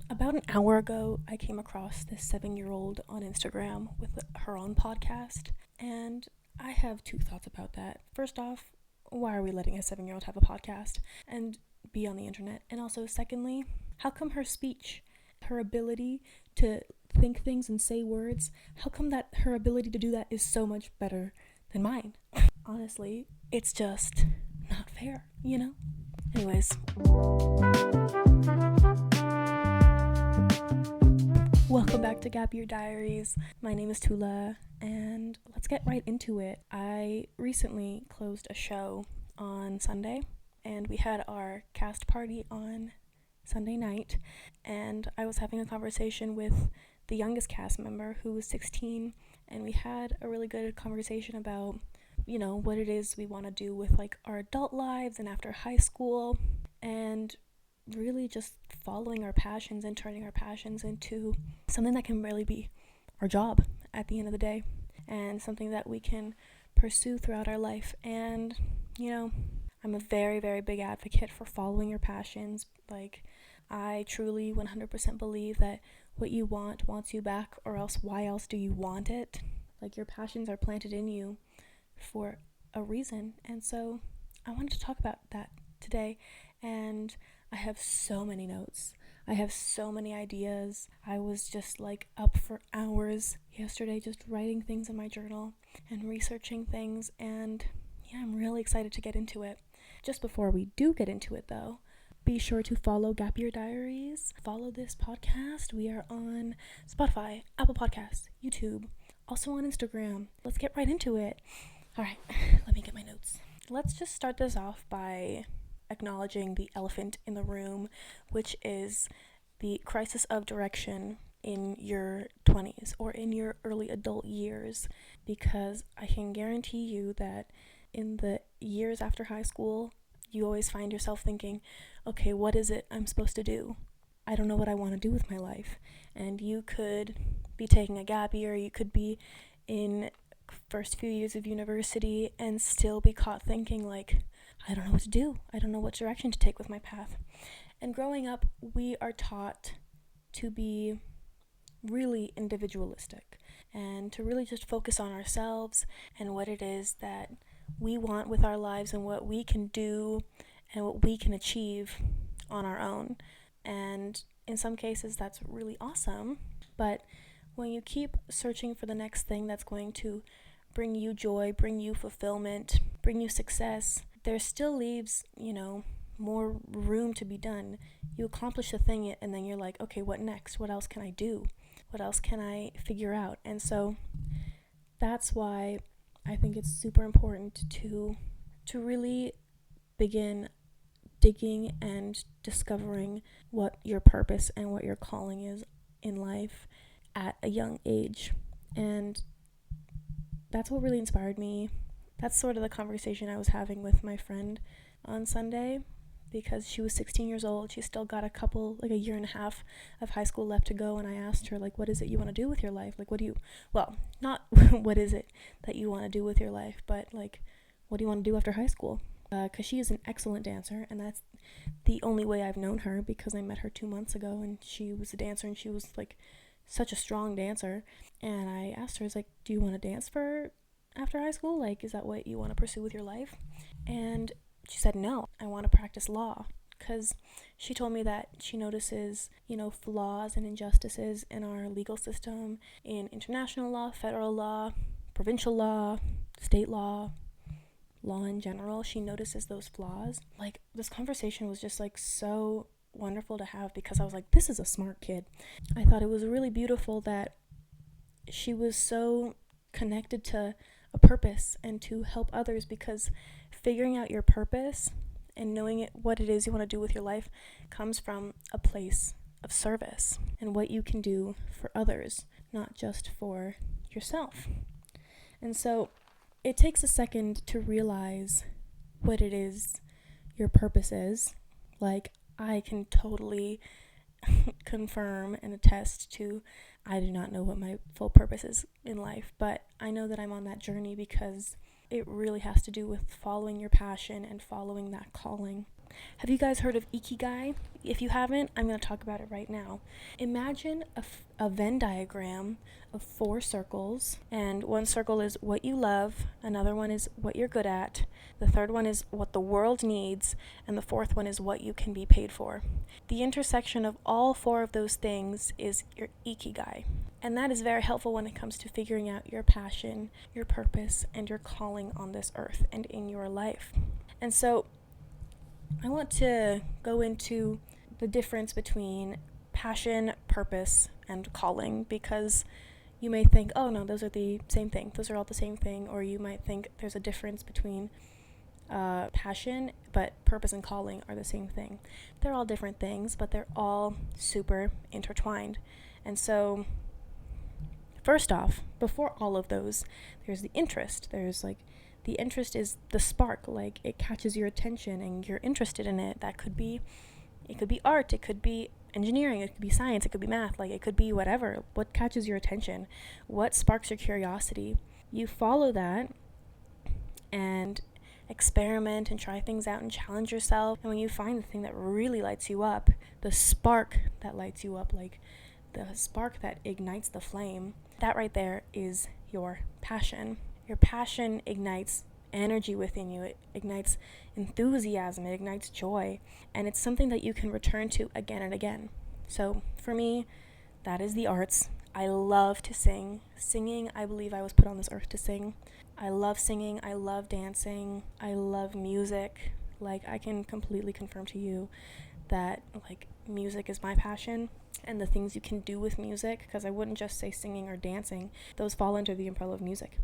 About an hour ago, I came across this 7-year-old on Instagram with her own podcast, and I have two thoughts about that. First off, why are we letting a 7-year-old have a podcast and be on the internet? And also, secondly, how come her speech, her ability to think things and say words, how come that her ability to do that is so much better than mine? Honestly, it's just not fair, you know? Anyways, welcome back to Gap Year Diaries. My name is Tula, and let's get right into it. I recently closed a show on Sunday, and we had our cast party on Sunday night, and I was having a conversation with the youngest cast member who was 16, and we had a really good conversation about, what it is we want to do with like our adult lives and after high school, and really just following our passions and turning our passions into something that can really be our job at the end of the day and something that we can pursue throughout our life. And I'm a very, very big advocate for following your passions. Like, I truly 100% believe that what you want wants you back, or else why else do you want it? Like, your passions are planted in you for a reason. And so I wanted to talk about that today, and I have so many notes. I have so many ideas. I was just like up for hours yesterday just writing things in my journal and researching things, and I'm really excited to get into it. Just before we do get into it though, be sure to follow Gap Year Diaries. Follow this podcast. We are on Spotify, Apple Podcasts, YouTube, also on Instagram. Let's get right into it. All right, let me get my notes. Let's just start this off by acknowledging the elephant in the room, which is the crisis of direction in your 20s or in your early adult years, because I can guarantee you that in the years after high school, you always find yourself thinking, okay, what is it I'm supposed to do? I don't know what I want to do with my life. And you could be taking a gap year, you could be in first few years of university and still be caught thinking like, I don't know what to do. I don't know what direction to take with my path. And growing up, we are taught to be really individualistic and to really just focus on ourselves and what it is that we want with our lives and what we can do and what we can achieve on our own. And in some cases, that's really awesome. But when you keep searching for the next thing that's going to bring you joy, bring you fulfillment, bring you success, there still leaves, more room to be done. You accomplish the thing and then you're like, okay, what next? What else can I do? What else can I figure out? And so that's why I think it's super important to really begin digging and discovering what your purpose and what your calling is in life at a young age. And that's what really inspired me. That's sort of the conversation I was having with my friend on Sunday, because she was 16 years old. She still got a year and a half of high school left to go. And I asked her, like, what is it you want to do with your life? Like, not what is it that you want to do with your life, but like, what do you want to do after high school? Because she is an excellent dancer, and that's the only way I've known her, because I met her 2 months ago and she was a dancer and she was like such a strong dancer. And I asked her, I was like, do you want to dance for after high school? Like, is that what you want to pursue with your life? And she said, no, I want to practice law, because she told me that she notices, flaws and injustices in our legal system, in international law, federal law, provincial law, state law in general. She notices those flaws. Like, this conversation was just like so wonderful to have, because I was like, this is a smart kid. I thought it was really beautiful that she was so connected to a purpose and to help others, because figuring out your purpose and knowing what it is you want to do with your life comes from a place of service and what you can do for others, not just for yourself. And so it takes a second to realize what it is your purpose is. Like, I can totally confirm and attest to, I do not know what my full purpose is in life, but I know that I'm on that journey because it really has to do with following your passion and following that calling. Have you guys heard of Ikigai? If you haven't, I'm going to talk about it right now. Imagine a Venn diagram of 4 circles, and one circle is what you love, another one is what you're good at, the third one is what the world needs, and the fourth one is what you can be paid for. The intersection of all 4 of those things is your Ikigai. And that is very helpful when it comes to figuring out your passion, your purpose, and your calling on this earth and in your life. And so I want to go into the difference between passion, purpose, and calling, because you may think, oh no, those are the same thing. Those are all the same thing. Or you might think there's a difference between passion, but purpose and calling are the same thing. They're all different things, but they're all super intertwined. And so first off, before all of those, there's the interest. The interest is the spark, like it catches your attention and you're interested in it. It could be art, it could be engineering, it could be science, it could be math, like it could be whatever. What catches your attention? What sparks your curiosity? You follow that and experiment and try things out and challenge yourself. And when you find the thing that really lights you up, the spark that lights you up, like the spark that ignites the flame, that right there is your passion. Your passion ignites energy within you. It ignites enthusiasm. It ignites joy. And it's something that you can return to again and again. So for me, that is the arts. I love to sing. Singing, I believe I was put on this earth to sing. I love singing. I love dancing. I love music. Like, I can completely confirm to you that, like, music is my passion. And the things you can do with music, because I wouldn't just say singing or dancing. Those fall under the umbrella of music.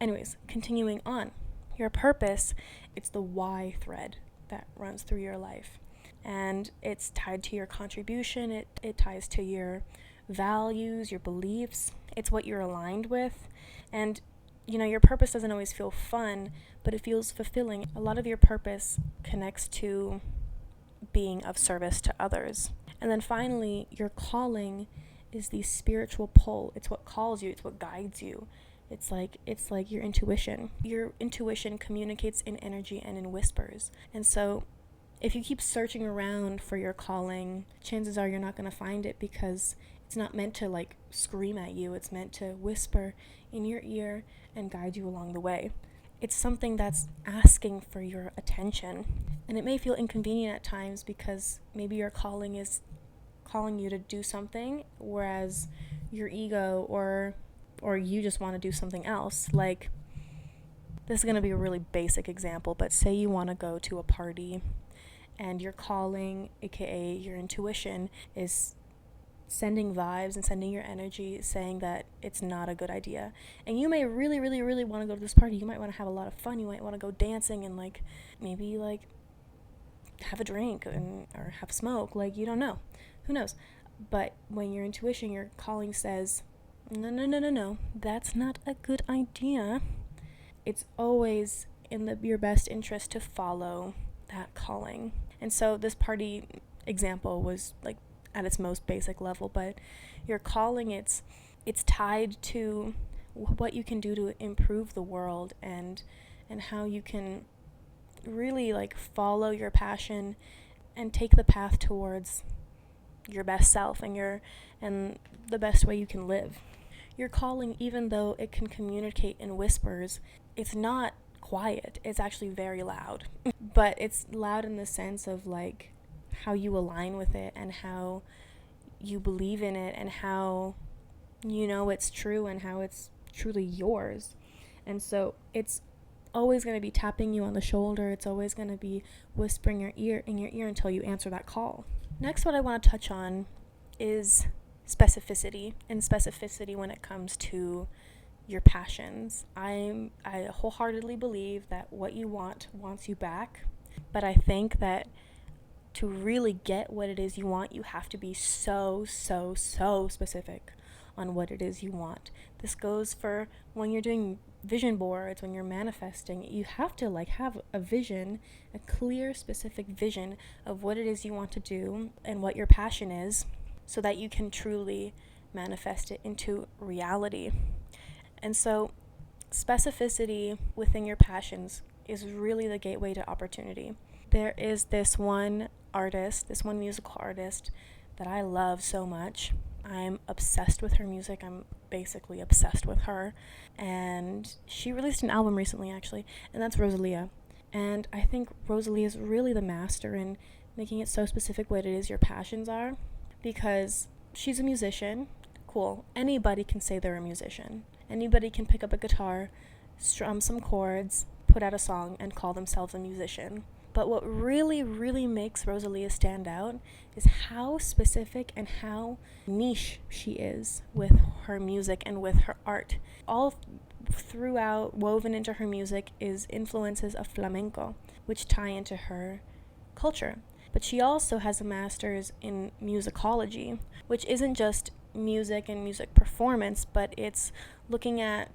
Anyways, continuing on. Your purpose, it's the why thread that runs through your life. And it's tied to your contribution. It ties to your values, your beliefs. It's what you're aligned with. And, your purpose doesn't always feel fun, but it feels fulfilling. A lot of your purpose connects to being of service to others. And then finally, your calling is the spiritual pull. It's what calls you. It's what guides you. It's like your intuition. Your intuition communicates in energy and in whispers. And so if you keep searching around for your calling, chances are you're not going to find it, because it's not meant to like scream at you. It's meant to whisper in your ear and guide you along the way. It's something that's asking for your attention. And it may feel inconvenient at times, because maybe your calling is calling you to do something, whereas your ego or you just want to do something else. Like, this is going to be a really basic example, but say you want to go to a party and your calling, aka your intuition, is sending vibes and sending your energy saying that it's not a good idea. And you may really, really, really want to go to this party. You might want to have a lot of fun. You might want to go dancing and maybe have a drink or have smoke. You don't know. Who knows? But when your intuition, your calling says, no, that's not a good idea, it's always in your best interest to follow that calling. And so this party example was at its most basic level, but your calling, it's tied to what you can do to improve the world and how you can really follow your passion and take the path towards your best self and the best way you can live. Your calling, even though it can communicate in whispers, it's not quiet. It's actually very loud. But it's loud in the sense of how you align with it and how you believe in it and how it's true and how it's truly yours. And so it's always going to be tapping you on the shoulder. It's always going to be whispering in your ear until you answer that call. Next, what I want to touch on is specificity when it comes to your passions. I wholeheartedly believe that what you want wants you back, but I think that to really get what it is you want, you have to be so specific on what it is you want. This goes for when you're doing vision boards, when you're manifesting. You have to have a vision, a clear, specific vision of what it is you want to do and what your passion is, so that you can truly manifest it into reality. And so specificity within your passions is really the gateway to opportunity. There is this one artist, this one musical artist that I love so much. I'm obsessed with her music. I'm basically obsessed with her. And she released an album recently, actually, and that's Rosalia. And I think Rosalia is really the master in making it so specific what it is your passions are, because she's a musician. Cool. Anybody can say they're a musician. Anybody can pick up a guitar, strum some chords, put out a song, and call themselves a musician. But what really, really makes Rosalia stand out is how specific and how niche she is with her music and with her art. All throughout, woven into her music, is influences of flamenco, which tie into her culture. But she also has a master's in musicology, which isn't just music and music performance, but it's looking at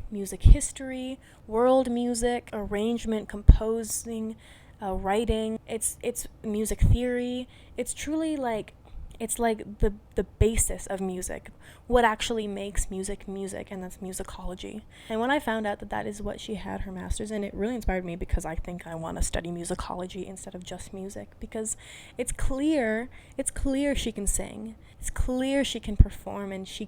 music history, world music, arrangement, composing, writing. It's music theory. It's truly like the basis of music, what actually makes music, and that's musicology. And when I found out that is what she had her master's in, it really inspired me, because I think I want to study musicology instead of just music, because it's clear she can sing. It's clear she can perform, and she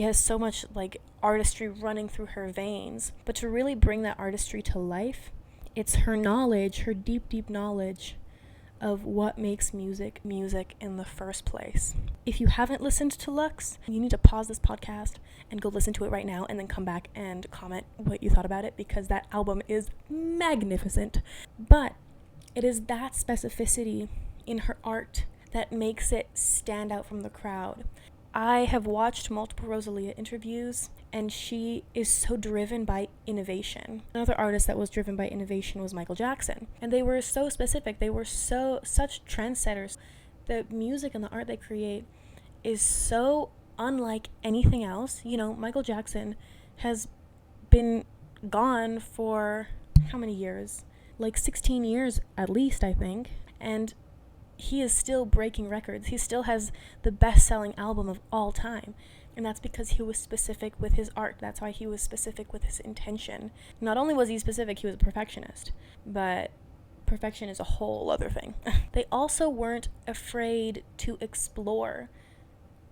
has so much like artistry running through her veins. But to really bring that artistry to life, it's her knowledge, her deep knowledge of what makes music in the first place. If you haven't listened to Lux, you need to pause this podcast and go listen to it right now, and then come back and comment what you thought about it, because that album is magnificent. But it is that specificity in her art that makes it stand out from the crowd. I have watched multiple Rosalia interviews, and she is so driven by innovation. Another artist that was driven by innovation was Michael Jackson. And they were so specific. They were such trendsetters. The music and the art they create is so unlike anything else. You know, Michael Jackson has been gone for how many years? Like 16 years at least, I think. And he is still breaking records. He still has the best-selling album of all time. And that's because he was specific with his art. That's why he was specific with his intention. Not only was he specific, he was a perfectionist. But perfection is a whole other thing. They also weren't afraid to explore.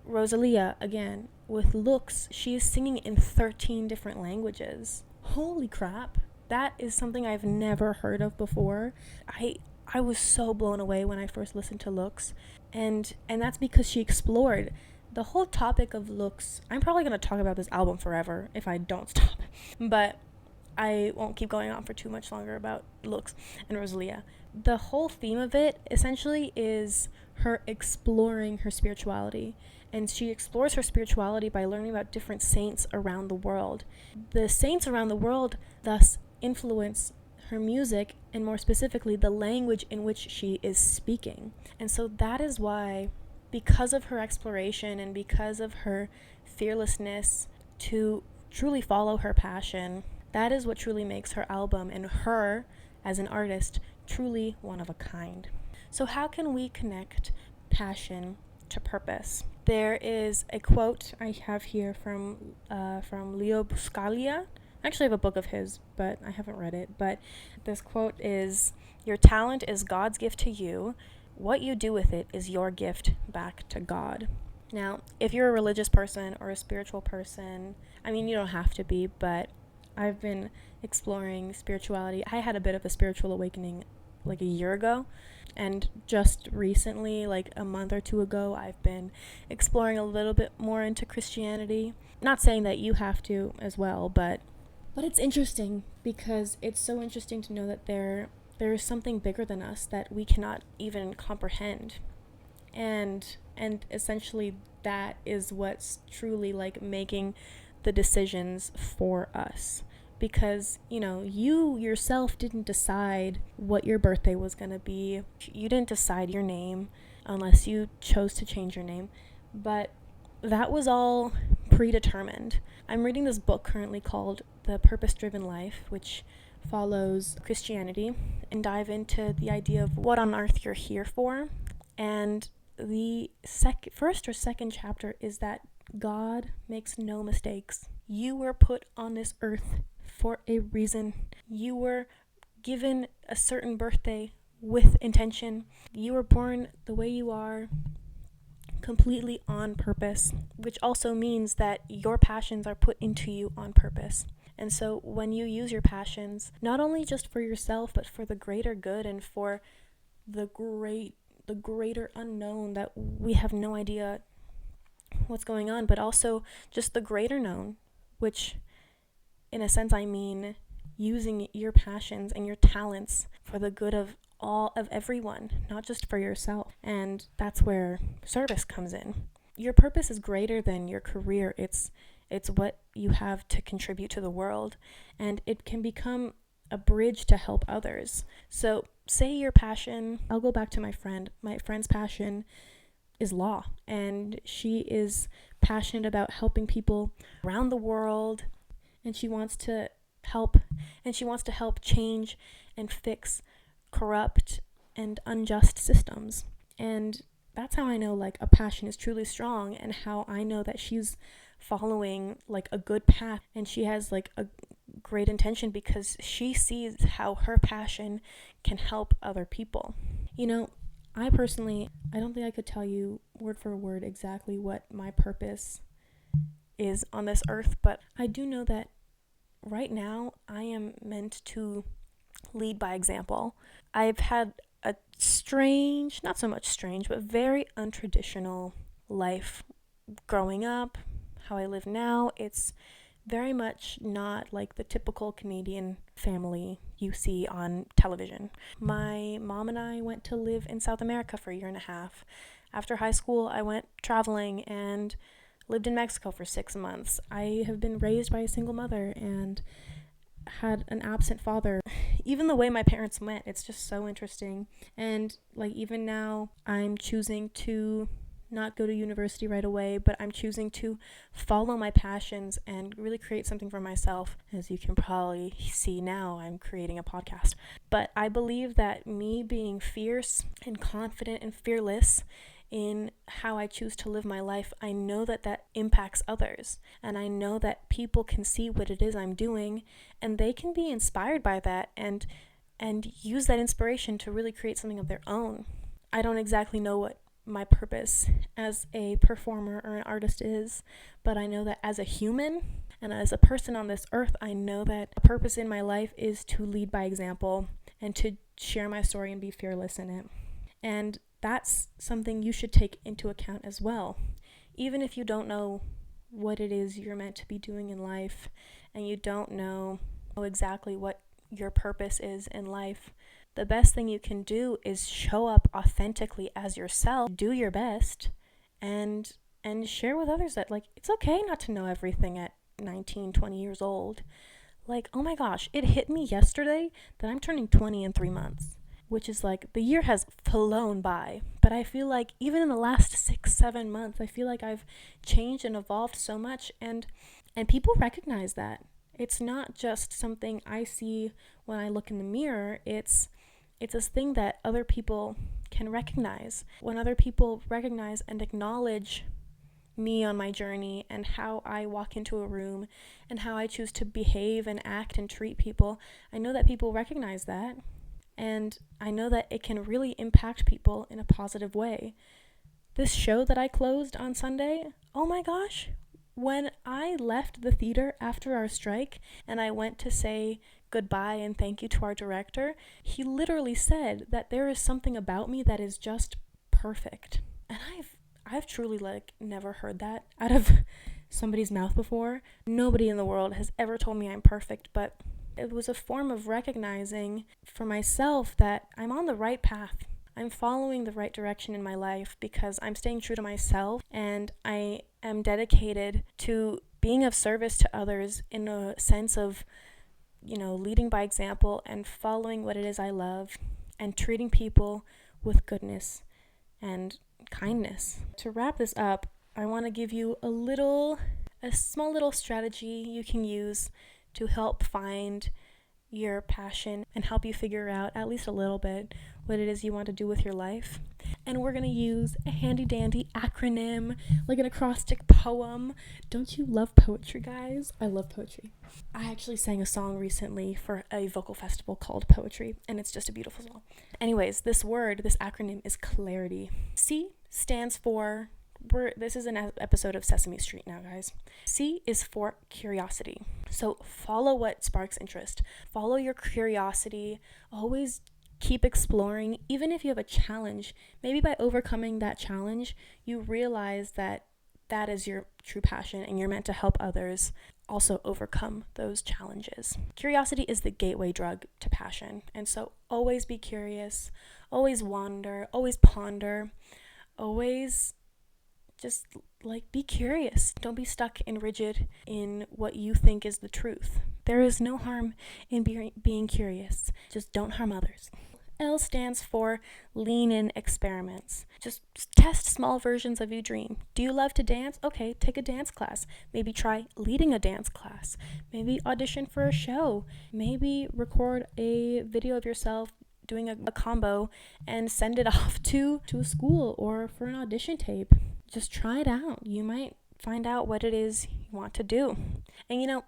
Rosalia, again, with looks, she is singing in 13 different languages. Holy crap. That is something I've never heard of before. I was so blown away when I first listened to Looks, and that's because she explored the whole topic of looks. I'm probably going to talk about this album forever if I don't stop, but I won't keep going on for too much longer about Looks and Rosalia. The whole theme of it essentially is her exploring her spirituality, and she explores her spirituality by learning about different saints around the world. The saints around the world thus influence her music, and more specifically, the language in which she is speaking. And so that is why, because of her exploration and because of her fearlessness to truly follow her passion, that is what truly makes her album and her as an artist truly one of a kind. So how can we connect passion to purpose? There is a quote I have here from Leo Buscaglia. I actually have a book of his, but I haven't read it. But this quote is, "Your talent is God's gift to you. What you do with it is your gift back to God." Now, if you're a religious person or a spiritual person, I mean, you don't have to be, but I've been exploring spirituality. I had a bit of a spiritual awakening like a year ago, and just recently, like a month or two ago, I've been exploring a little bit more into Christianity. Not saying that you have to as well, but it's interesting, because it's so interesting to know that there is something bigger than us that we cannot even comprehend. And essentially that is what's truly like making the decisions for us. Because, you know, you yourself didn't decide what your birthday was going to be. You didn't decide your name unless you chose to change your name. But that was all predetermined. I'm reading this book currently called The Purpose-Driven Life, which follows Christianity and dive into the idea of what on earth you're here for. And the first or second chapter is that God makes no mistakes. You were put on this earth for a reason. You were given a certain birthday with intention. You were born the way you are, completely on purpose, which also means that your passions are put into you on purpose. And so when you use your passions, not only just for yourself, but for the greater good and for the greater unknown that we have no idea what's going on, but also just the greater known, which in a sense I mean using your passions and your talents for the good of everyone, not just for yourself. And that's where service comes in. Your purpose is greater than your career. It's what you have to contribute to the world, and it can become a bridge to help others. So say your passion, I'll go back to my friend's passion is law, and she is passionate about helping people around the world, and she wants to help change and fix corrupt and unjust systems. And that's how I know like a passion is truly strong, and how I know that she's following like a good path and she has like a great intention, because she sees how her passion can help other people. You know, I don't think I could tell you word for word exactly what my purpose is on this earth, but I do know that right now I am meant to lead by example. I've had a strange, not so much strange, but very untraditional life growing up. How I live now, it's very much not like the typical Canadian family you see on television. My mom and I went to live in South America for a year and a half. After high school, I went traveling and lived in Mexico for 6 months. I have been raised by a single mother and had an absent father. Even the way my parents met, it's just so interesting. And like even now, I'm choosing to not go to university right away, but I'm choosing to follow my passions and really create something for myself. As you can probably see now, I'm creating a podcast. But I believe that me being fierce and confident and fearless in how I choose to live my life, I know that that impacts others, and I know that people can see what it is I'm doing, and they can be inspired by that and use that inspiration to really create something of their own. I don't exactly know what my purpose as a performer or an artist is, but I know that as a human and as a person on this earth, I know that a purpose in my life is to lead by example and to share my story and be fearless in it. And that's something you should take into account as well. Even if you don't know what it is you're meant to be doing in life, and you don't know exactly what your purpose is in life, the best thing you can do is show up authentically as yourself, do your best, and share with others that like it's okay not to know everything at 19, 20 years old. Like, oh my gosh, it hit me yesterday that I'm turning 20 in 3 months, which is like the year has flown by. But I feel like even in the last 6-7 months, I feel like I've changed and evolved so much, and people recognize that. It's not just something I see when I look in the mirror. It's this thing that other people can recognize. When other people recognize and acknowledge me on my journey and how I walk into a room and how I choose to behave and act and treat people, I know that people recognize that. And I know that it can really impact people in a positive way. This show that I closed on Sunday, oh my gosh, when I left the theater after our strike and I went to say goodbye and thank you to our director, he literally said that there is something about me that is just perfect. And I've truly like never heard that out of somebody's mouth before. Nobody in the world has ever told me I'm perfect, but it was a form of recognizing for myself that I'm on the right path. I'm following the right direction in my life because I'm staying true to myself, and I am dedicated to being of service to others in a sense of, leading by example and following what it is I love and treating people with goodness and kindness. To wrap this up, I want to give you a small little strategy you can use to help find your passion and help you figure out at least a little bit what it is you want to do with your life. And we're going to use a handy dandy acronym, like an acrostic poem. Don't you love poetry, guys? I love poetry. I actually sang a song recently for a vocal festival called Poetry, and it's just a beautiful song. Anyways, this acronym is clarity. C stands for, this is an episode of Sesame Street now, guys. C is for curiosity. So follow what sparks interest. Follow your curiosity. Always keep exploring, even if you have a challenge. Maybe by overcoming that challenge, you realize that that is your true passion and you're meant to help others also overcome those challenges. Curiosity is the gateway drug to passion. And so always be curious, always wander, always ponder, always just be curious. Don't be stuck and rigid in what you think is the truth. There is no harm in being curious. Just don't harm others. L stands for lean in experiments. Just test small versions of your dream. Do you love to dance? Okay, take a dance class. Maybe try leading a dance class. Maybe audition for a show. Maybe record a video of yourself doing a combo and send it off to a school or for an audition tape. Just try it out. You might find out what it is you want to do. And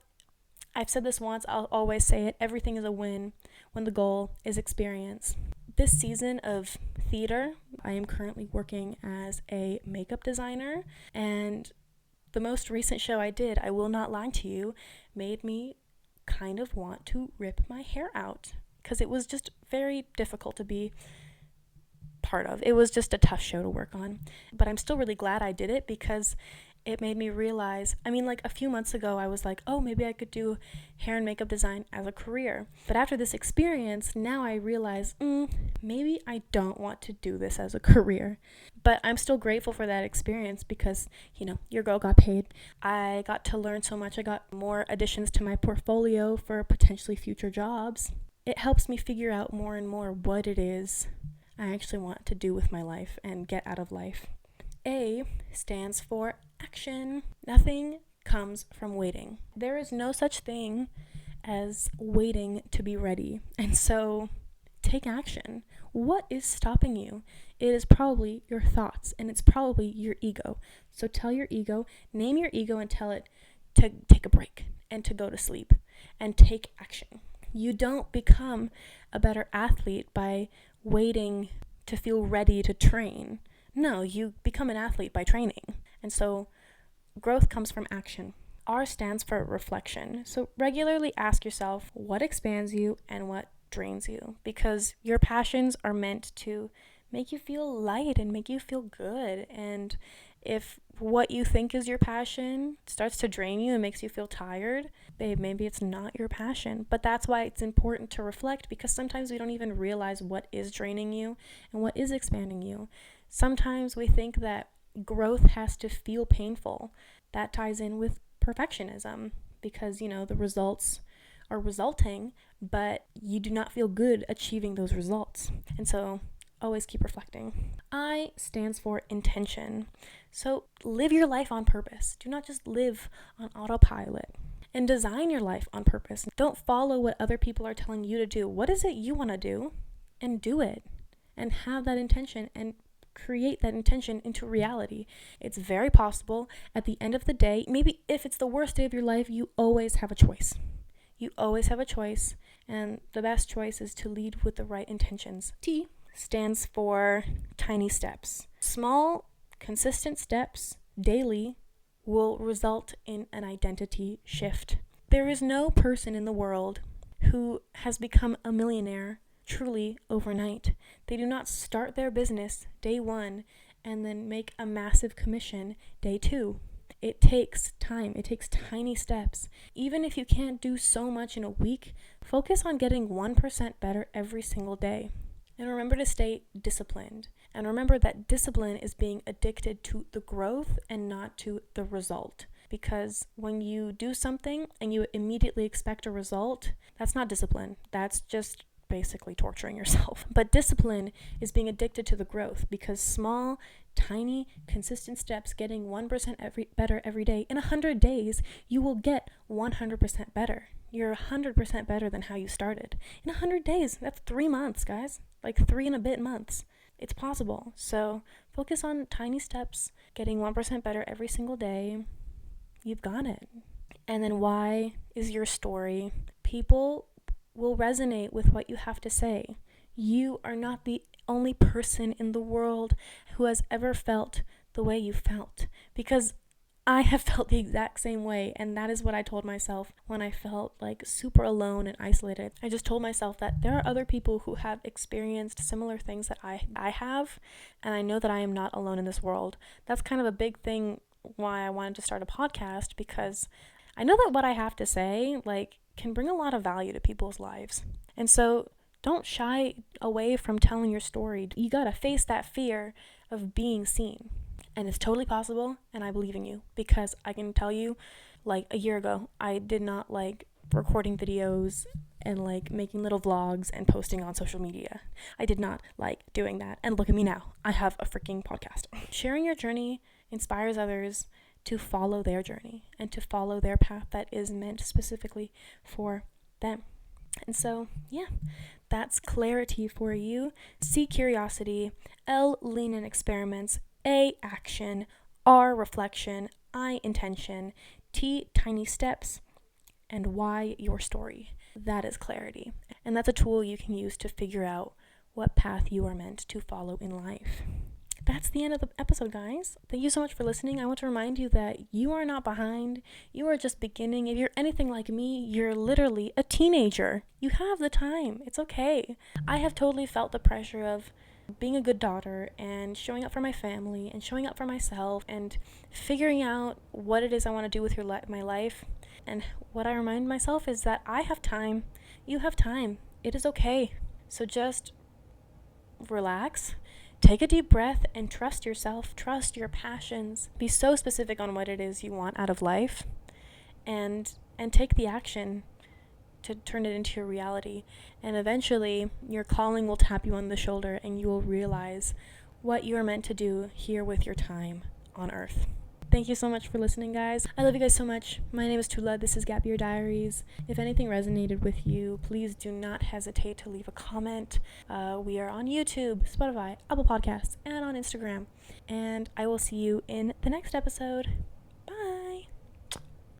I've said this once, I'll always say it, everything is a win when the goal is experience. This season of theater, I am currently working as a makeup designer, and the most recent show I did, I will not lie to you, made me kind of want to rip my hair out because it was just very difficult to be part of. It was just a tough show to work on, but I'm still really glad I did it because it made me realize, a few months ago I was like, oh, maybe I could do hair and makeup design as a career. But after this experience, now I realize, maybe I don't want to do this as a career. But I'm still grateful for that experience because, your girl got paid. I got to learn so much. I got more additions to my portfolio for potentially future jobs. It helps me figure out more and more what it is I actually want to do with my life and get out of life. A stands for action. Nothing comes from waiting. There is no such thing as waiting to be ready. And so take action. What is stopping you? It is probably your thoughts and it's probably your ego. So tell your ego, name your ego and tell it to take a break and to go to sleep and take action. You don't become a better athlete by waiting to feel ready to train. No, you become an athlete by training. And so growth comes from action. R stands for reflection. So regularly ask yourself what expands you and what drains you, because your passions are meant to make you feel light and make you feel good. And if what you think is your passion starts to drain you and makes you feel tired, babe, maybe it's not your passion. But that's why it's important to reflect, because sometimes we don't even realize what is draining you and what is expanding you. Sometimes we think that growth has to feel painful. That ties in with perfectionism because, the results are resulting, but you do not feel good achieving those results. And so always keep reflecting. I stands for intention. So live your life on purpose. Do not just live on autopilot. And design your life on purpose. Don't follow what other people are telling you to do. What is it you want to do? And do it. And have that intention and create that intention into reality. It's very possible. At the end of the day, maybe if it's the worst day of your life, you always have a choice. You always have a choice. And the best choice is to lead with the right intentions. T stands for tiny steps. Small, consistent steps daily will result in an identity shift. There is no person in the world who has become a millionaire truly overnight. They do not start their business day one and then make a massive commission day two. It takes time. It takes tiny steps. Even if you can't do so much in a week, focus on getting 1% better every single day. And remember to stay disciplined. And remember that discipline is being addicted to the growth and not to the result. Because when you do something and you immediately expect a result, that's not discipline. That's just basically torturing yourself. But discipline is being addicted to the growth, because small, tiny, consistent steps, getting 1% better every day, in 100 days, you will get 100% better. You're 100% better than how you started. In 100 days, that's 3 months, guys. Like 3 and a bit months. It's possible. So focus on tiny steps, getting 1% better every single day. You've got it. And then why is your story? People will resonate with what you have to say. You are not the only person in the world who has ever felt the way you felt, because I have felt the exact same way, and that is what I told myself when I felt like super alone and isolated. I just told myself that there are other people who have experienced similar things that I have, and I know that I am not alone in this world. That's kind of a big thing why I wanted to start a podcast, because I know that what I have to say, like, can bring a lot of value to people's lives. And so don't shy away from telling your story. You gotta face that fear of being seen. And it's totally possible, and I believe in you, because I can tell you, like, a year ago, I did not like recording videos and like making little vlogs and posting on social media. I did not like doing that. And look at me now. I have a freaking podcast. Sharing your journey inspires others to follow their journey and to follow their path that is meant specifically for them. And so, yeah, that's clarity for you. C, curiosity. L, lean in experiments. A, action. R, reflection. I, intention. T, tiny steps. And Y, your story. That is clarity. And that's a tool you can use to figure out what path you are meant to follow in life. That's the end of the episode, guys. Thank you so much for listening. I want to remind you that you are not behind. You are just beginning. If you're anything like me, you're literally a teenager. You have the time. It's okay. I have totally felt the pressure of being a good daughter and showing up for my family and showing up for myself and figuring out what it is I want to do with my life. And what I remind myself is that I have time. You have time. It is okay. So just relax. Take a deep breath and trust yourself, trust your passions. Be so specific on what it is you want out of life, and take the action to turn it into your reality. And eventually, your calling will tap you on the shoulder and you will realize what you are meant to do here with your time on Earth. Thank you so much for listening, guys. I love you guys so much. My name is Tula. This is Gap Year Diaries. If anything resonated with you, please do not hesitate to leave a comment. We are on YouTube, Spotify, Apple Podcasts, and on Instagram. And I will see you in the next episode.